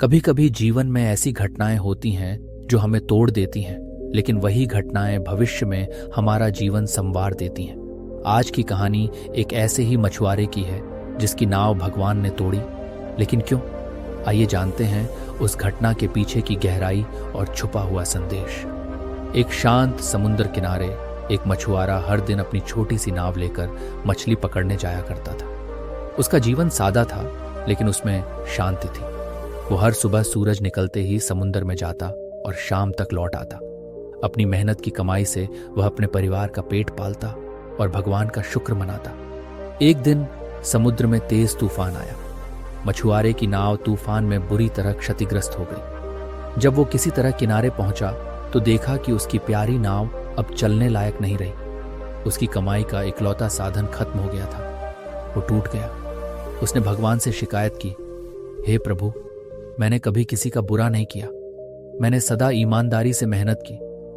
कभी कभी जीवन में ऐसी घटनाएं होती हैं जो हमें तोड़ देती हैं, लेकिन वही घटनाएं भविष्य में हमारा जीवन संवार देती हैं। आज की कहानी एक ऐसे ही मछुआरे की है जिसकी नाव भगवान ने तोड़ी, लेकिन क्यों? आइए जानते हैं उस घटना के पीछे की गहराई और छुपा हुआ संदेश। एक शांत समुद्र किनारे एक मछुआरा हर दिन अपनी छोटी सी नाव लेकर मछली पकड़ने जाया करता था। उसका जीवन सादा था, लेकिन उसमें शांति थी। वो हर सुबह सूरज निकलते ही समुद्र में जाता और शाम तक लौट आता। अपनी मेहनत की कमाई से वह अपने परिवार का पेट पालता और भगवान का शुक्र मनाता। एक दिन समुद्र में तेज तूफान आया। मछुआरे की नाव तूफान में बुरी तरह क्षतिग्रस्त हो गई। जब वो किसी तरह किनारे पहुंचा तो देखा कि उसकी प्यारी नाव अब चलने लायक नहीं रही। उसकी कमाई का इकलौता साधन खत्म हो गया था। वो टूट गया। उसने भगवान से शिकायत की, हे प्रभु, मैंने कभी किसी का बुरा नहीं किया। मैंने सदा ईमानदारी से मेहनत की,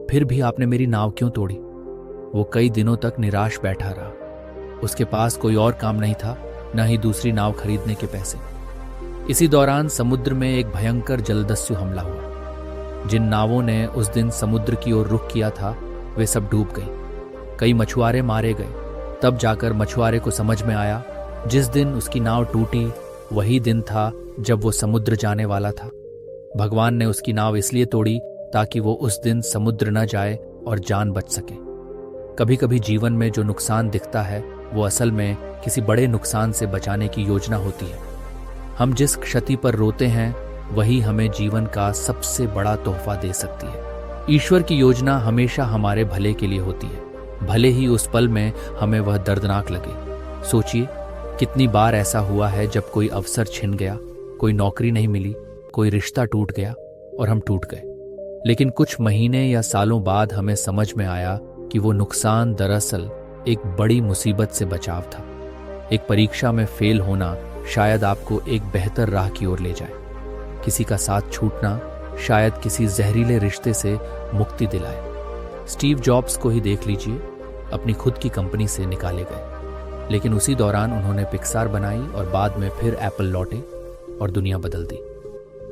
फिर भी आपने मेरी नाव क्यों तोड़ी? वो कई दिनों तक निराश बैठा रहा। उसके पास कोई और काम नहीं था, न ही दूसरी नाव खरीदने के पैसे। इसी दौरान समुद्र में एक भयंकर जलदस्यु हमला हुआ। जिन नावों ने उस दिन समुद्र की ओर रुख किया था, वे सब डूब गई। कई मछुआरे मारे गए। तब जाकर मछुआरे को समझ में आया, जिस दिन उसकी नाव टूटी वही दिन था जब वो समुद्र जाने वाला था। भगवान ने उसकी नाव इसलिए तोड़ी ताकि वो उस दिन समुद्र न जाए और जान बच सके। कभी कभी जीवन में जो नुकसान दिखता है वो असल में किसी बड़े नुकसान से बचाने की योजना होती है। हम जिस क्षति पर रोते हैं वही हमें जीवन का सबसे बड़ा तोहफा दे सकती है। ईश्वर की योजना हमेशा हमारे भले के लिए होती है, भले ही उस पल में हमें वह दर्दनाक लगे। सोचिए, कितनी बार ऐसा हुआ है जब कोई अवसर छिन गया, कोई नौकरी नहीं मिली, कोई रिश्ता टूट गया और हम टूट गए। लेकिन कुछ महीने या सालों बाद हमें समझ में आया कि वो नुकसान दरअसल एक बड़ी मुसीबत से बचाव था। एक परीक्षा में फेल होना शायद आपको एक बेहतर राह की ओर ले जाए। किसी का साथ छूटना शायद किसी जहरीले रिश्ते से मुक्ति दिलाए। स्टीव जॉब्स को ही देख लीजिए, अपनी खुद की कंपनी से निकाले गए, लेकिन उसी दौरान उन्होंने पिक्सार बनाई और बाद में फिर एप्पल लौटे और दुनिया बदल दी।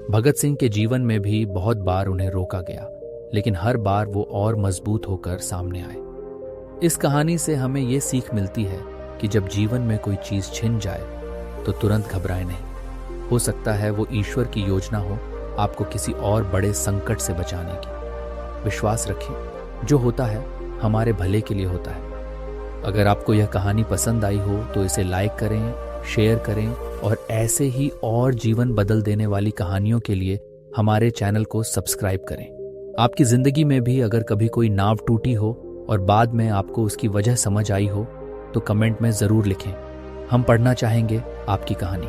भगत सिंह के जीवन में भी बहुत बार उन्हें रोका गया, लेकिन हर बार वो और मजबूत होकर सामने आए। इस कहानी से हमें ये सीख मिलती है कि जब जीवन में कोई चीज छिन जाए तो तुरंत घबराए नहीं। हो सकता है वो ईश्वर की योजना हो आपको किसी और बड़े संकट से बचाने की। विश्वास रखें, जो होता है हमारे भले के लिए होता है। अगर आपको यह कहानी पसंद आई हो तो इसे लाइक करें, शेयर करें और ऐसे ही और जीवन बदल देने वाली कहानियों के लिए हमारे चैनल को सब्सक्राइब करें। आपकी जिंदगी में भी अगर कभी कोई नाव टूटी हो और बाद में आपको उसकी वजह समझ आई हो तो कमेंट में जरूर लिखें। हम पढ़ना चाहेंगे आपकी कहानी।